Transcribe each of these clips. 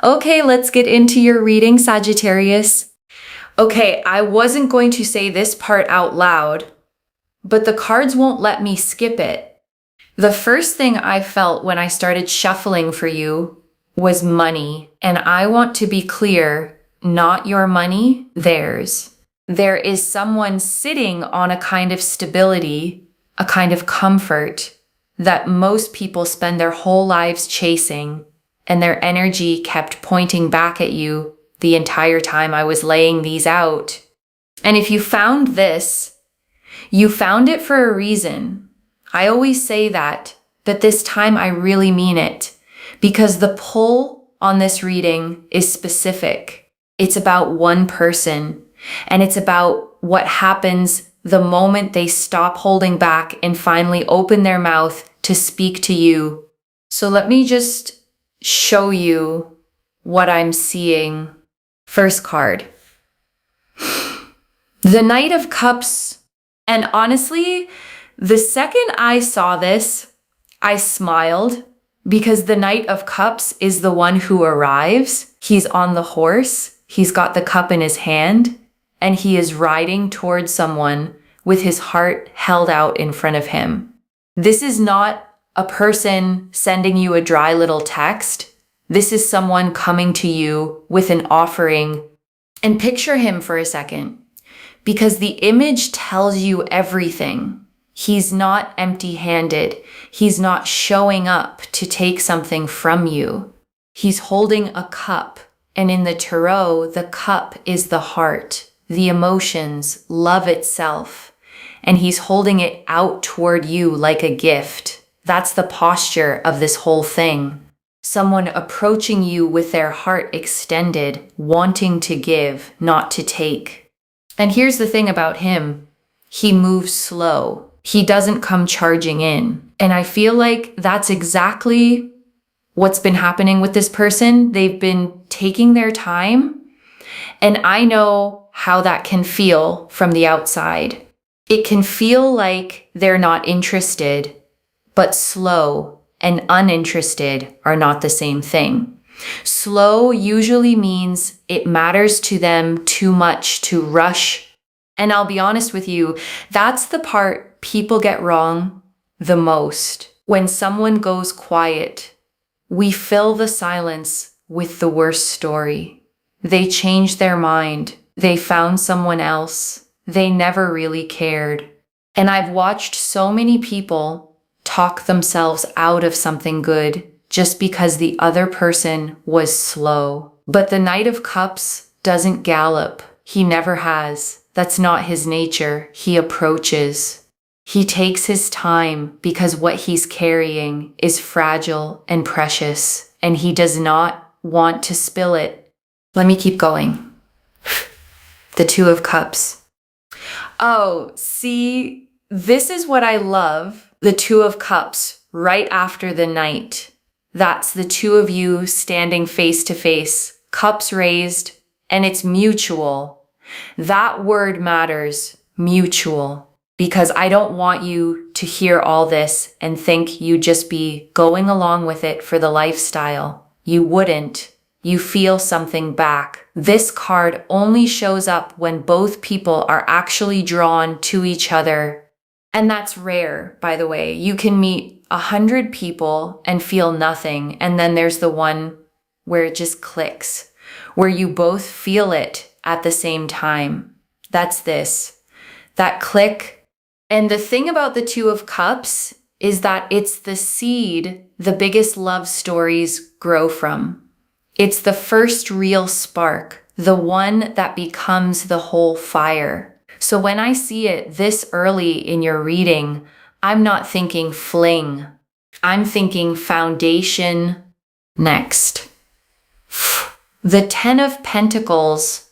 Okay, let's get into your reading, Sagittarius. Okay, I wasn't going to say this part out loud, but the cards won't let me skip it. The first thing I felt when I started shuffling for you was money, and I want to be clear, not your money, theirs. There is someone sitting on a kind of stability, a kind of comfort that most people spend their whole lives chasing, and their energy kept pointing back at you the entire time I was laying these out. And if you found this, you found it for a reason. I always say that, but this time I really mean it, because the pull on this reading is specific. It's about one person, and it's about what happens the moment they stop holding back and finally open their mouth to speak to you. So let me just show you what I'm seeing. First card. The Knight of Cups. And honestly, the second I saw this, I smiled because the Knight of Cups is the one who arrives. He's on the horse. He's got the cup in his hand, and he is riding towards someone with his heart held out in front of him. This is not a person sending you a dry little text. This is someone coming to you with an offering. And picture him for a second, because the image tells you everything. He's not empty-handed. He's not showing up to take something from you. He's holding a cup. And in the tarot, the cup is the heart, the emotions, love itself. And he's holding it out toward you like a gift. That's the posture of this whole thing. Someone approaching you with their heart extended, wanting to give, not to take. And here's the thing about him. He moves slow. He doesn't come charging in. And I feel like that's exactly what's been happening with this person. They've been taking their time. And I know how that can feel from the outside. It can feel like they're not interested, but slow and uninterested are not the same thing. Slow usually means it matters to them too much to rush. And I'll be honest with you, that's the part people get wrong the most. When someone goes quiet, we fill the silence with the worst story. They changed their mind. They found someone else. They never really cared. And I've watched so many people talk themselves out of something good just because the other person was slow. But the Knight of Cups doesn't gallop. He never has. That's not his nature. He approaches. He takes his time because what he's carrying is fragile and precious, and he does not want to spill it. Let me keep going. The Two of Cups. Oh, see, this is what I love. The Two of Cups right after the Knight. That's the two of you standing face to face, cups raised, and it's mutual. That word matters, mutual, because I don't want you to hear all this and think you'd just be going along with it for the lifestyle. You wouldn't. You feel something back. This card only shows up when both people are actually drawn to each other. And that's rare, by the way. You can meet 100 people and feel nothing. And then there's the one where it just clicks, where you both feel it at the same time. That's this, that click. And the thing about the Two of Cups is that it's the seed the biggest love stories grow from. It's the first real spark, the one that becomes the whole fire. So when I see it this early in your reading, I'm not thinking fling. I'm thinking foundation. Next. The Ten of Pentacles.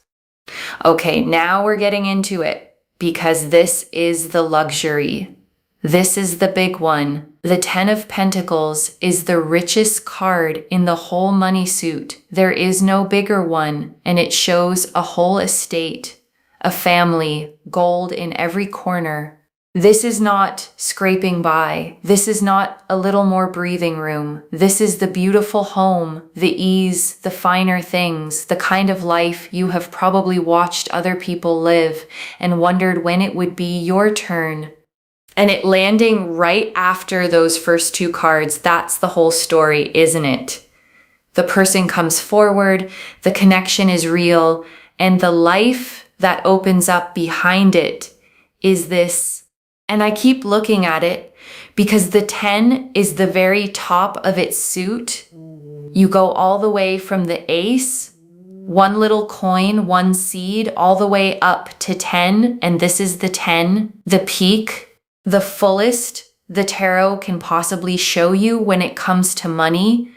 Okay, now we're getting into it because this is the luxury. This is the big one. The Ten of Pentacles is the richest card in the whole money suit. There is no bigger one, and it shows a whole estate, a family, gold in every corner. This is not scraping by. This is not a little more breathing room. This is the beautiful home, the ease, the finer things, the kind of life you have probably watched other people live and wondered when it would be your turn. And it landing right after those first two cards, that's the whole story, isn't it? The person comes forward, the connection is real, and the life that opens up behind it is this. And I keep looking at it because the 10 is the very top of its suit. You go all the way from the ace, one little coin, one seed, all the way up to 10. And this is the 10, the peak, the fullest the tarot can possibly show you when it comes to money.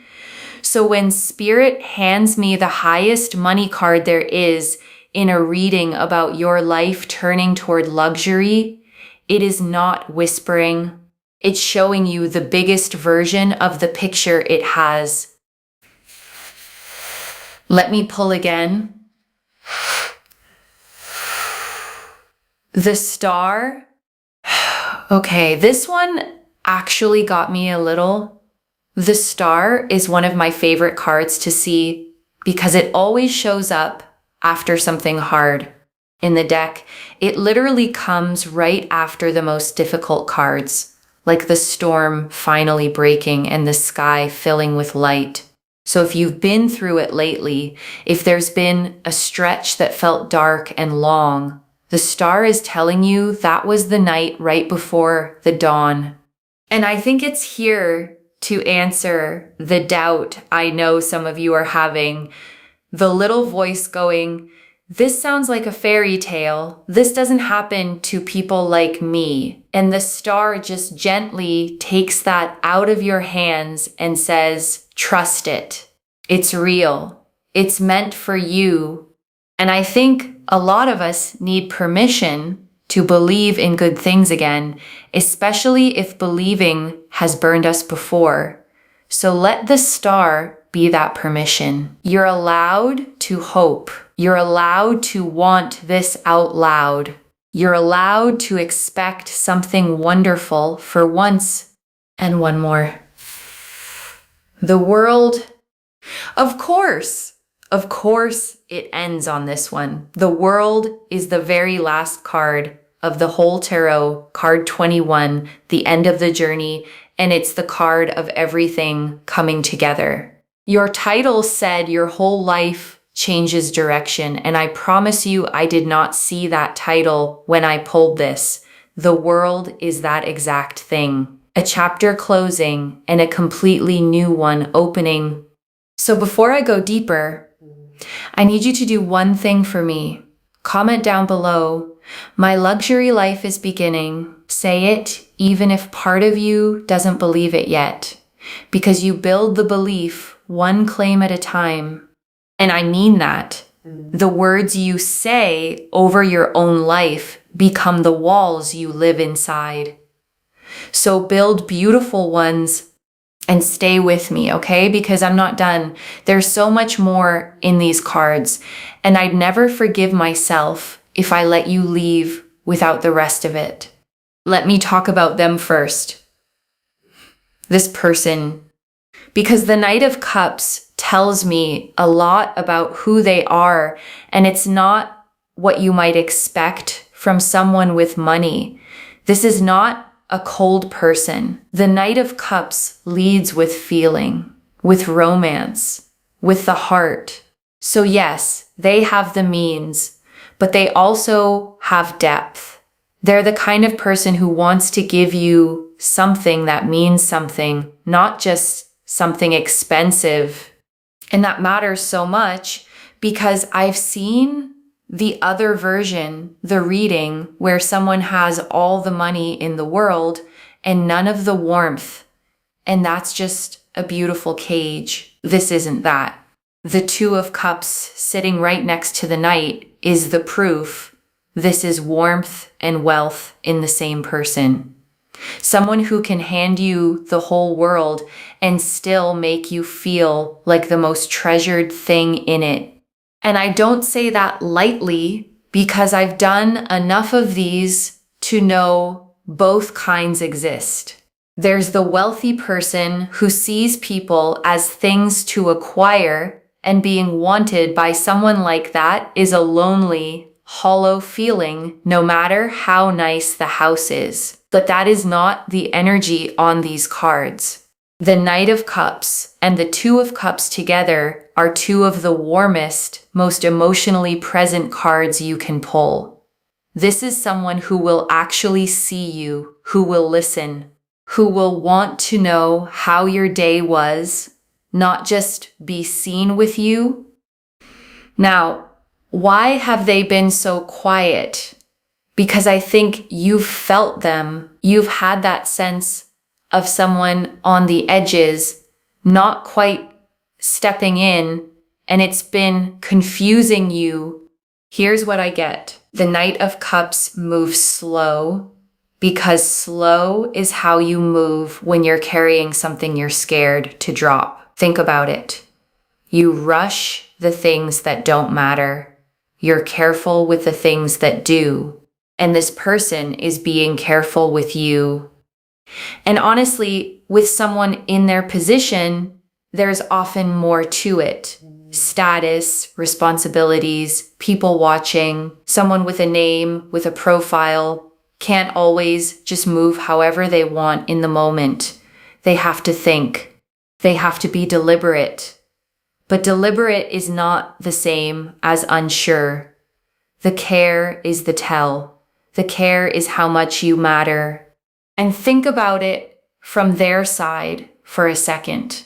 So when Spirit hands me the highest money card there is in a reading about your life turning toward luxury, it is not whispering. It's showing you the biggest version of the picture it has. Let me pull again. The Star. Okay, this one actually got me a little. The Star is one of my favorite cards to see because it always shows up after something hard. In the deck, it literally comes right after the most difficult cards, like the storm finally breaking and the sky filling with light. So if you've been through it lately, if there's been a stretch that felt dark and long, the Star is telling you that was the night right before the dawn. And I think it's here to answer the doubt I know some of you are having, the little voice going, this sounds like a fairy tale. This doesn't happen to people like me. And the Star just gently takes that out of your hands and says, trust it. It's real. It's meant for you. And I think a lot of us need permission to believe in good things again, especially if believing has burned us before. So let the Star be that permission. You're allowed to hope. You're allowed to want this out loud. You're allowed to expect something wonderful for once. And one more. The World. Of course it ends on this one. The World is the very last card of the whole tarot, card 21, the end of the journey, and it's the card of everything coming together. Your title said your whole life changes direction, and I promise you I did not see that title when I pulled this. The World is that exact thing. A chapter closing and a completely new one opening. So before I go deeper, I need you to do one thing for me. Comment down below, my luxury life is beginning. Say it even if part of you doesn't believe it yet, because you build the belief one claim at a time. And I mean that. The words you say over your own life become the walls you live inside. So build beautiful ones and stay with me, okay? Because I'm not done. There's so much more in these cards, and I'd never forgive myself if I let you leave without the rest of it. Let me talk about them first. This person. Because the Knight of Cups tells me a lot about who they are, and it's not what you might expect from someone with money. This is not a cold person. The Knight of Cups leads with feeling, with romance, with the heart. So yes, they have the means, but they also have depth. They're the kind of person who wants to give you something that means something, not just something expensive. And that matters so much because I've seen the other version, the reading, where someone has all the money in the world and none of the warmth. And that's just a beautiful cage. This isn't that. The Two of Cups sitting right next to the Knight is the proof. This is warmth and wealth in the same person. Someone who can hand you the whole world and still make you feel like the most treasured thing in it. And I don't say that lightly because I've done enough of these to know both kinds exist. There's the wealthy person who sees people as things to acquire, and being wanted by someone like that is a lonely, hollow feeling, no matter how nice the house is. But that is not the energy on these cards. The Knight of Cups and the Two of Cups together are two of the warmest, most emotionally present cards you can pull. This is someone who will actually see you, who will listen, who will want to know how your day was, not just be seen with you. Now, why have they been so quiet? Because I think you've felt them. You've had that sense of someone on the edges, not quite stepping in, and it's been confusing you. Here's what I get. The Knight of Cups moves slow, because slow is how you move when you're carrying something you're scared to drop. Think about it. You rush the things that don't matter. You're careful with the things that do. And this person is being careful with you. And honestly, with someone in their position, there's often more to it. Status, responsibilities, people watching, someone with a name, with a profile, can't always just move however they want in the moment. They have to think. They have to be deliberate. But deliberate is not the same as unsure. The care is the tell. The care is how much you matter. And think about it from their side for a second.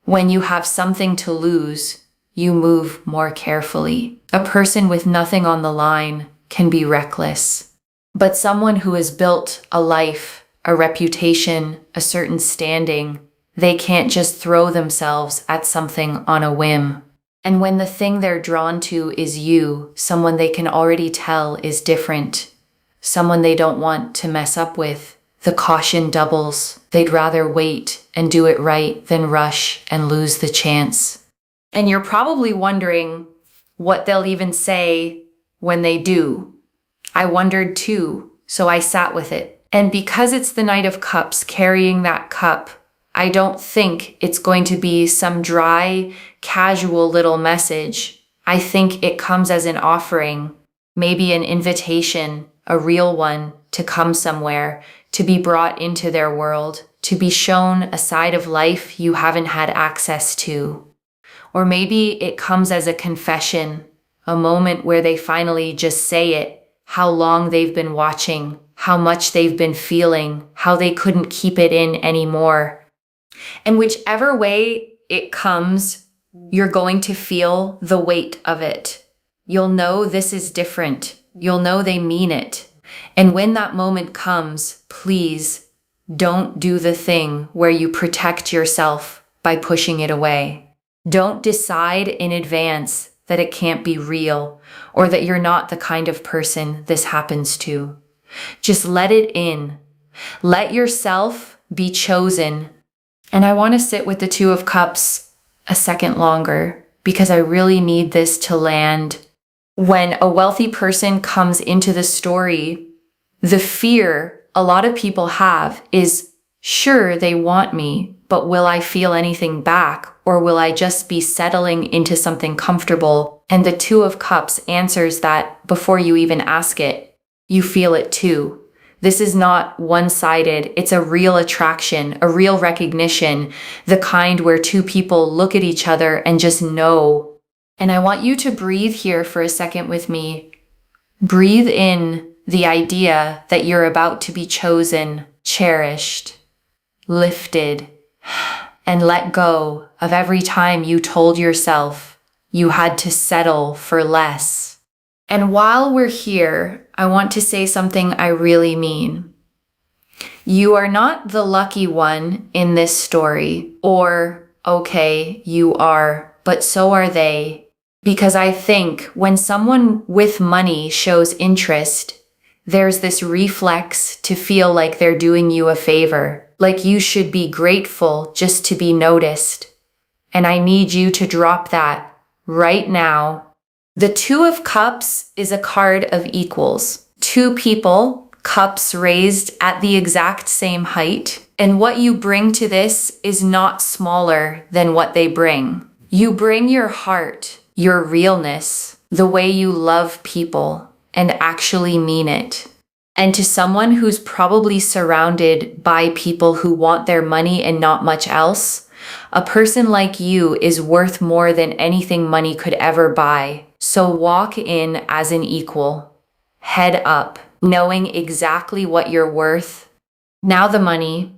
When you have something to lose, you move more carefully. A person with nothing on the line can be reckless. But someone who has built a life, a reputation, a certain standing, they can't just throw themselves at something on a whim. And when the thing they're drawn to is you, someone they can already tell is different, someone they don't want to mess up with, the caution doubles. They'd rather wait and do it right than rush and lose the chance. And you're probably wondering what they'll even say when they do. I wondered too, so I sat with it. And because it's the Knight of Cups carrying that cup, I don't think it's going to be some dry, casual little message. I think it comes as an offering, maybe an invitation, a real one, to come somewhere, to be brought into their world, to be shown a side of life you haven't had access to. Or maybe it comes as a confession, a moment where they finally just say it, how long they've been watching, how much they've been feeling, how they couldn't keep it in anymore. And whichever way it comes, you're going to feel the weight of it. You'll know this is different. You'll know they mean it. And when that moment comes, please don't do the thing where you protect yourself by pushing it away. Don't decide in advance that it can't be real or that you're not the kind of person this happens to. Just let it in. Let yourself be chosen. And I want to sit with the Two of Cups a second longer because I really need this to land. When a wealthy person comes into the story, the fear a lot of people have is, sure, they want me, but will I feel anything back? Or will I just be settling into something comfortable? And the Two of Cups answers that before you even ask it. You feel it too. This is not one-sided. It's a real attraction, a real recognition, the kind where two people look at each other and just know. And I want you to breathe here for a second with me. Breathe in the idea that you're about to be chosen, cherished, lifted, and let go of every time you told yourself you had to settle for less. And while we're here, I want to say something I really mean. You are not the lucky one in this story, or, okay, you are, but so are they. Because I think when someone with money shows interest, there's this reflex to feel like they're doing you a favor, like you should be grateful just to be noticed. And I need you to drop that right now. The Two of Cups is a card of equals. Two people cups raised at the exact same height. And what you bring to this is not smaller than what they bring. You bring your heart, your realness, the way you love people, and actually mean it. And to someone who's probably surrounded by people who want their money and not much else, a person like you is worth more than anything money could ever buy. So walk in as an equal, head up, knowing exactly what you're worth. Now the money.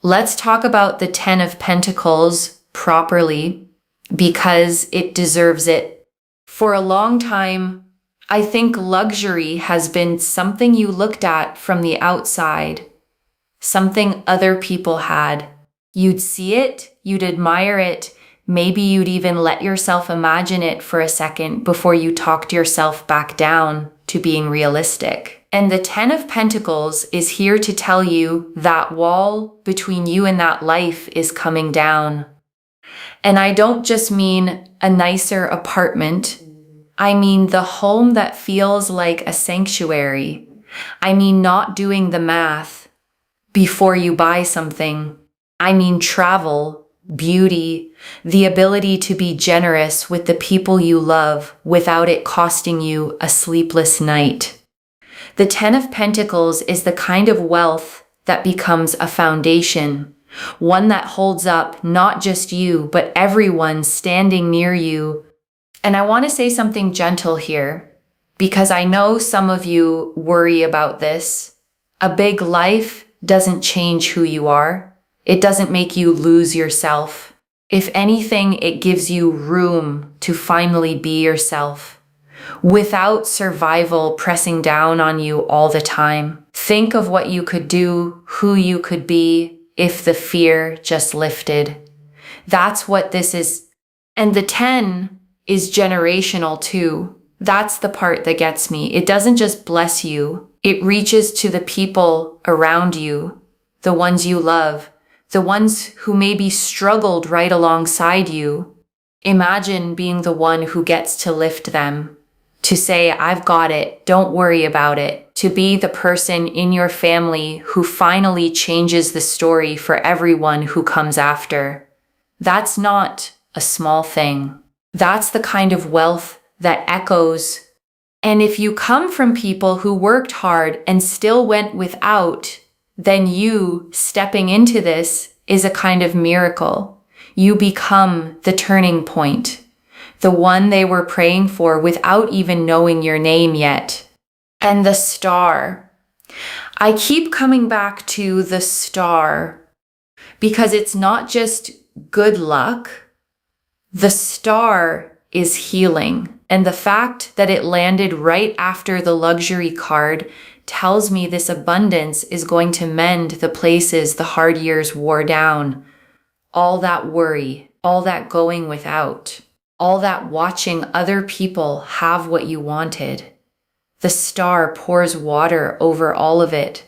Let's talk about the 10 of Pentacles properly, because it deserves it. For a long time, I think luxury has been something you looked at from the outside, something other people had. You'd see it, you'd admire it, maybe you'd even let yourself imagine it for a second before you talked yourself back down to being realistic. And the 10 of Pentacles is here to tell you that wall between you and that life is coming down. And I don't just mean a nicer apartment. I mean the home that feels like a sanctuary. I mean not doing the math before you buy something. I mean travel, beauty, the ability to be generous with the people you love without it costing you a sleepless night. The 10 of Pentacles is the kind of wealth that becomes a foundation, one that holds up not just you, but everyone standing near you. And I want to say something gentle here, because I know some of you worry about this. A big life doesn't change who you are. It doesn't make you lose yourself. If anything, it gives you room to finally be yourself, without survival pressing down on you all the time. Think of what you could do, who you could be, if the fear just lifted. That's what this is. And the 10 is generational too. That's the part that gets me. It doesn't just bless you. It reaches to the people around you, the ones you love, the ones who maybe struggled right alongside you. Imagine being the one who gets to lift them, to say, I've got it, don't worry about it, to be the person in your family who finally changes the story for everyone who comes after. That's not a small thing. That's the kind of wealth that echoes. And if you come from people who worked hard and still went without, then you stepping into this is a kind of miracle. You become the turning point, the one they were praying for without even knowing your name yet. And the star. I keep coming back to the star because it's not just good luck. The star is healing. And the fact that it landed right after the luxury card tells me this abundance is going to mend the places the hard years wore down. All that worry, all that going without, all that watching other people have what you wanted. The star pours water over all of it.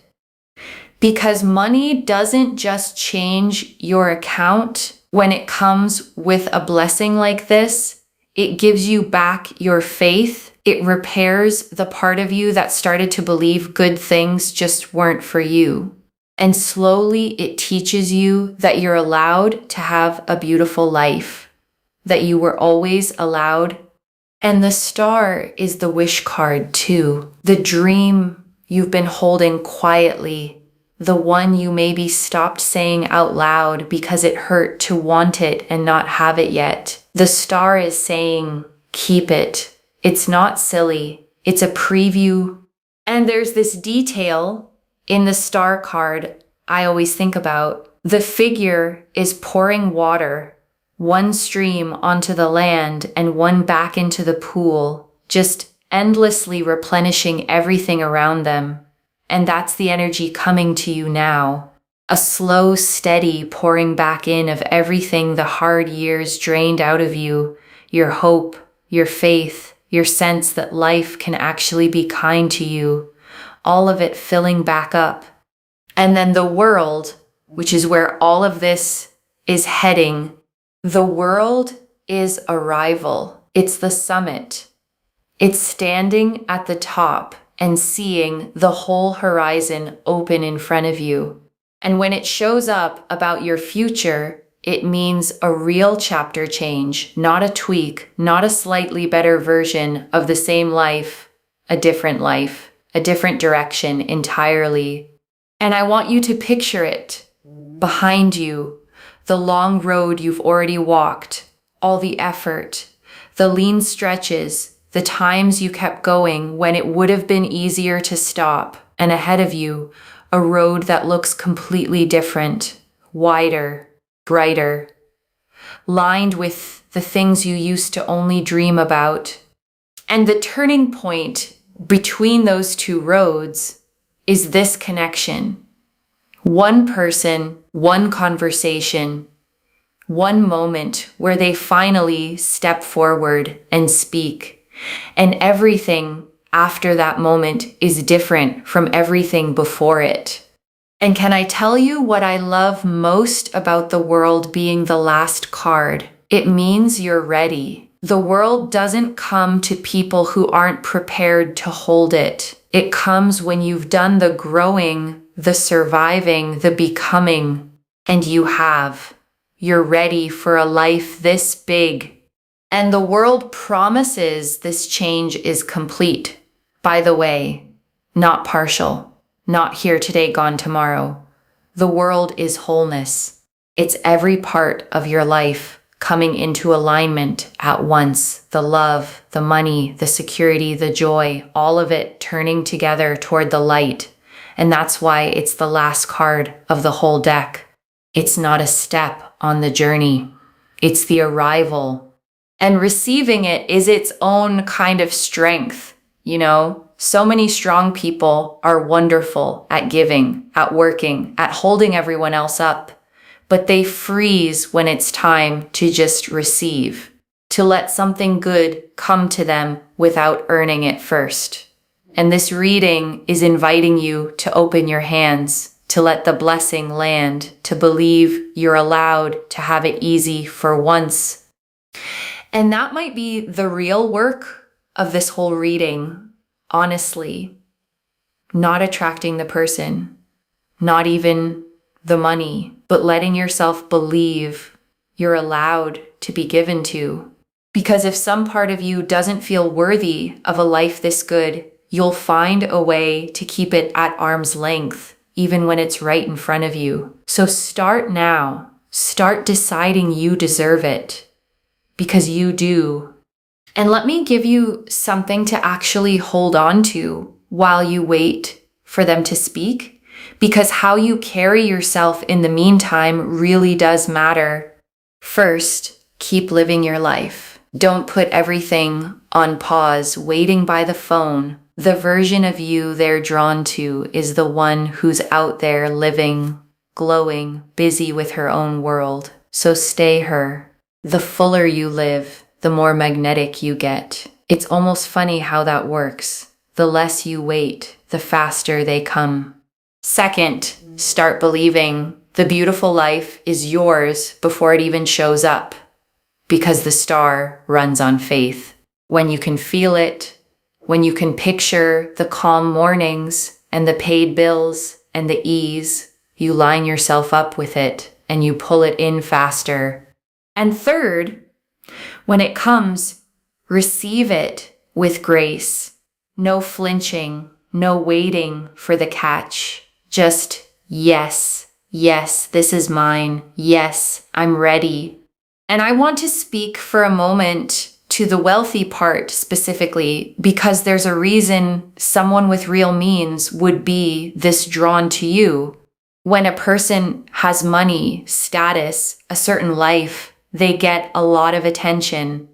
Because money doesn't just change your account when it comes with a blessing like this. It gives you back your faith. It repairs the part of you that started to believe good things just weren't for you. And slowly it teaches you that you're allowed to have a beautiful life, that you were always allowed. And the star is the wish card too. The dream you've been holding quietly, the one you maybe stopped saying out loud because it hurt to want it and not have it yet. The star is saying, keep it. It's not silly. It's a preview. And there's this detail in the star card I always think about. The figure is pouring water, one stream onto the land and one back into the pool, just endlessly replenishing everything around them. And that's the energy coming to you now. A slow, steady pouring back in of everything the hard years drained out of you, your hope, your faith, your sense that life can actually be kind to you, all of it filling back up. And then the world, which is where all of this is heading. The world is arrival. It's the summit. It's standing at the top. and seeing the whole horizon open in front of you. And when it shows up about your future, it means a real chapter change, not a tweak, not a slightly better version of the same life, a different direction entirely. And I want you to picture it behind you, the long road you've already walked, all the effort, the lean stretches, the times you kept going when it would have been easier to stop, and ahead of you, a road that looks completely different, wider, brighter, lined with the things you used to only dream about. And the turning point between those two roads is this connection. One person, one conversation, one moment where they finally step forward and speak. And everything after that moment is different from everything before it. And can I tell you what I love most about the world being the last card? It means you're ready. The world doesn't come to people who aren't prepared to hold it. It comes when you've done the growing, the surviving, the becoming, and you have. You're ready for a life this big. And the world promises this change is complete. By the way, not partial, not here today, gone tomorrow. The world is wholeness. It's every part of your life coming into alignment at once. The love, the money, the security, the joy, all of it turning together toward the light. And that's why it's the last card of the whole deck. It's not a step on the journey. It's the arrival. And receiving it is its own kind of strength. You know, so many strong people are wonderful at giving, at working, at holding everyone else up. But they freeze when it's time to just receive, to let something good come to them without earning it first. And this reading is inviting you to open your hands, to let the blessing land, to believe you're allowed to have it easy for once. And that might be the real work of this whole reading, honestly. Not attracting the person, not even the money, but letting yourself believe you're allowed to be given to. Because if some part of you doesn't feel worthy of a life this good, you'll find a way to keep it at arm's length, even when it's right in front of you. So start now. Start deciding you deserve it, because you do. And let me give you something to actually hold on to while you wait for them to speak. Because how you carry yourself in the meantime really does matter. First, keep living your life. Don't put everything on pause, waiting by the phone. The version of you they're drawn to is the one who's out there living, glowing, busy with her own world. So stay her. The fuller you live, the more magnetic you get. It's almost funny how that works. The less you wait, the faster they come. Second, start believing the beautiful life is yours before it even shows up, because the star runs on faith. When you can feel it, when you can picture the calm mornings and the paid bills and the ease, you line yourself up with it and you pull it in faster. And third, when it comes, receive it with grace. No flinching, no waiting for the catch. Just, yes, this is mine. Yes, I'm ready. And I want to speak for a moment to the wealthy part specifically, because there's a reason someone with real means would be this drawn to you. When a person has money, status, a certain life, they get a lot of attention.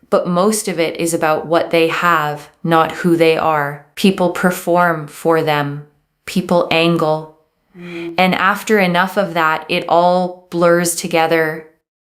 But most of it is about what they have, not who they are. People perform for them. People angle. And after enough of that, it all blurs together.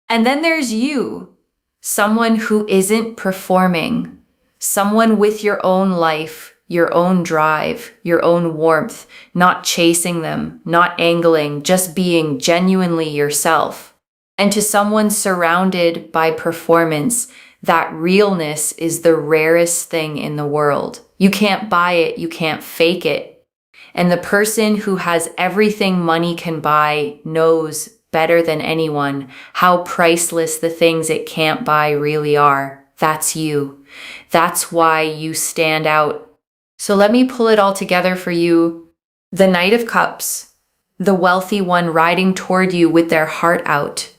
And then there's you, someone who isn't performing, someone with your own life, your own drive, your own warmth, not chasing them, not angling, just being genuinely yourself. And to someone surrounded by performance, that realness is the rarest thing in the world. You can't buy it. You can't fake it. And the person who has everything money can buy knows better than anyone how priceless the things it can't buy really are. That's you. That's why you stand out. So let me pull it all together for you. The Knight of Cups, the wealthy one riding toward you with their heart out.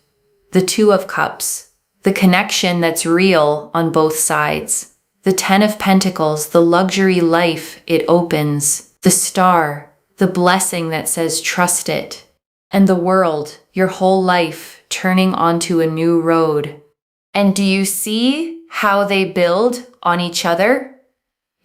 The Two of Cups, the connection that's real on both sides. The Ten of Pentacles, the luxury life it opens. The Star, the blessing that says trust it. And the World, your whole life turning onto a new road. And do you see how they build on each other?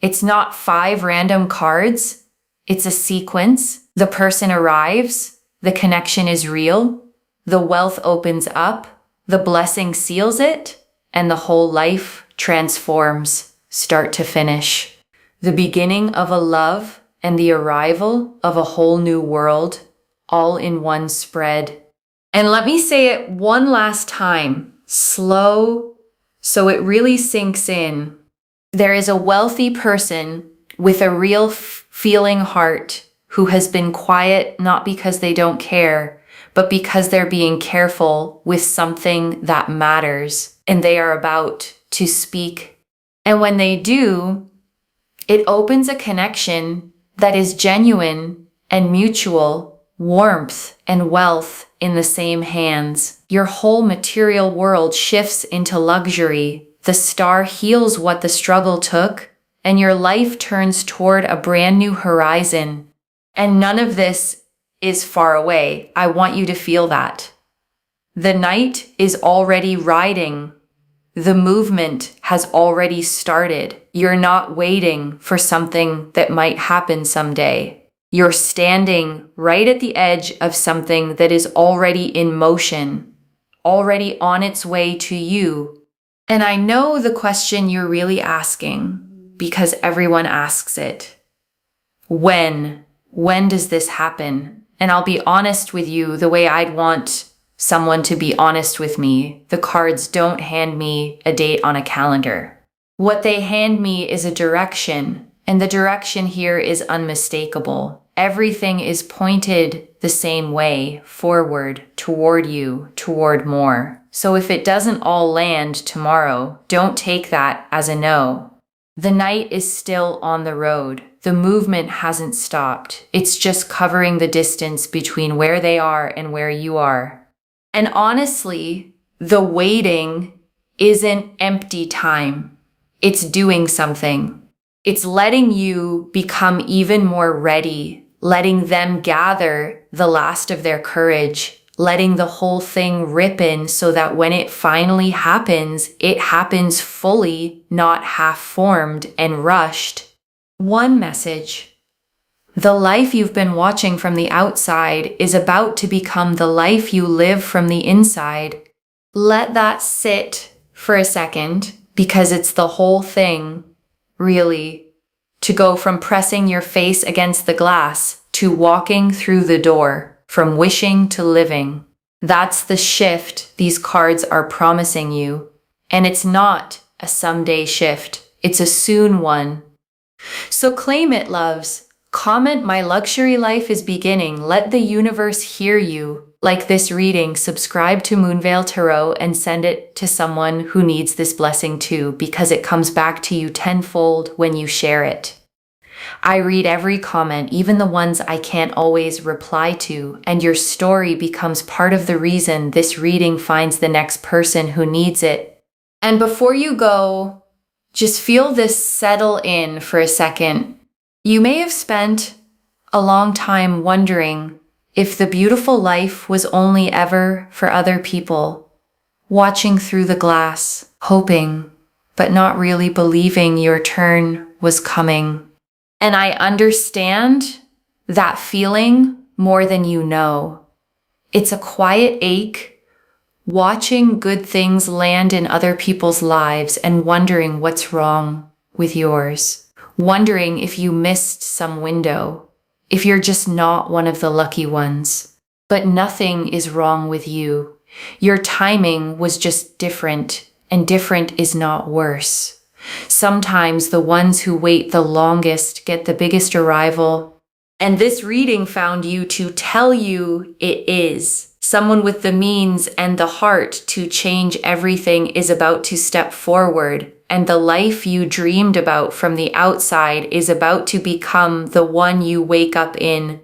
It's not 5 random cards. It's a sequence. The person arrives. The connection is real. The wealth opens up. The blessing seals it. And the whole life transforms, start to finish. The beginning of a love and the arrival of a whole new world, all in one spread. And let me say it one last time, slow, so it really sinks in. There is a wealthy person with a real feeling heart who has been quiet not because they don't care, but because they're being careful with something that matters and they are about to speak. And when they do, it opens a connection that is genuine and mutual, warmth and wealth in the same hands. Your whole material world shifts into luxury. The Star heals what the struggle took, and your life turns toward a brand new horizon. And none of this is far away. I want you to feel that. The Knight is already riding. The movement has already started. You're not waiting for something that might happen someday. You're standing right at the edge of something that is already in motion, already on its way to you. And I know the question you're really asking, because everyone asks it. When? When does this happen? And I'll be honest with you the way I'd want someone to be honest with me. The cards don't hand me a date on a calendar. What they hand me is a direction, and the direction here is unmistakable. Everything is pointed the same way, forward, toward you, toward more. So if it doesn't all land tomorrow, don't take that as a no. The Knight is still on the road. The movement hasn't stopped. It's just covering the distance between where they are and where you are. And honestly, the waiting isn't empty time. It's doing something. It's letting you become even more ready, letting them gather the last of their courage, letting the whole thing rip in so that when it finally happens, it happens fully, not half-formed and rushed. One message. The life you've been watching from the outside is about to become the life you live from the inside. Let that sit for a second, because it's the whole thing, really, to go from pressing your face against the glass to walking through the door, from wishing to living. That's the shift these cards are promising you. And it's not a someday shift. It's a soon one. So claim it, loves. Comment, my luxury life is beginning. Let the universe hear you. Like this reading, subscribe to Moonveil Tarot and send it to someone who needs this blessing too, because it comes back to you tenfold when you share it. I read every comment, even the ones I can't always reply to, and your story becomes part of the reason this reading finds the next person who needs it. And before you go, just feel this settle in for a second. You may have spent a long time wondering if the beautiful life was only ever for other people, watching through the glass, hoping, but not really believing your turn was coming. And I understand that feeling more than you know. It's a quiet ache, watching good things land in other people's lives and wondering what's wrong with yours. Wondering if you missed some window, if you're just not one of the lucky ones. But nothing is wrong with you. Your timing was just different, and different is not worse. Sometimes the ones who wait the longest get the biggest arrival. And this reading found you to tell you it is. Someone with the means and the heart to change everything is about to step forward, and the life you dreamed about from the outside is about to become the one you wake up in.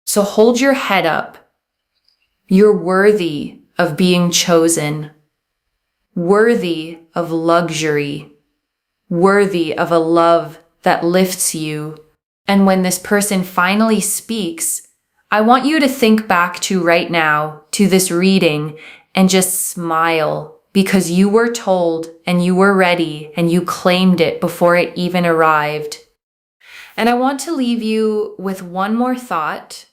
So hold your head up. You're worthy of being chosen, worthy of luxury, worthy of a love that lifts you. And when this person finally speaks, I want you to think back to right now, to this reading, and just smile because you were told and you were ready and you claimed it before it even arrived. And I want to leave you with one more thought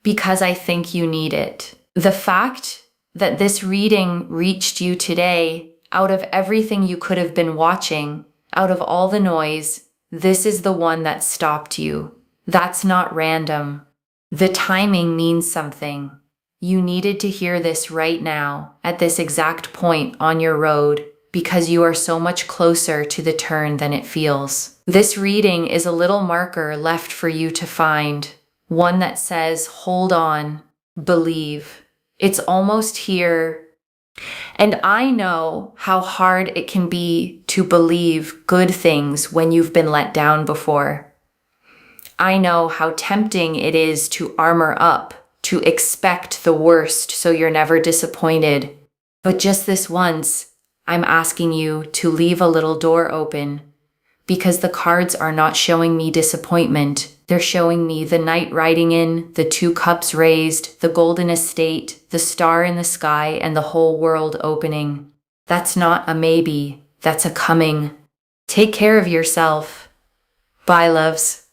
because I think you need it. The fact that this reading reached you today, out of everything you could have been watching, out of all the noise, this is the one that stopped you. That's not random. The timing means something. You needed to hear this right now, at this exact point on your road, because you are so much closer to the turn than it feels. This reading is a little marker left for you to find, one that says, hold on, believe. It's almost here. And I know how hard it can be to believe good things when you've been let down before. I know how tempting it is to armor up, to expect the worst so you're never disappointed. But just this once, I'm asking you to leave a little door open, because the cards are not showing me disappointment. They're showing me the knight riding in, the 2 cups raised, the golden estate, the star in the sky, and the whole world opening. That's not a maybe, that's a coming. Take care of yourself. Bye, loves.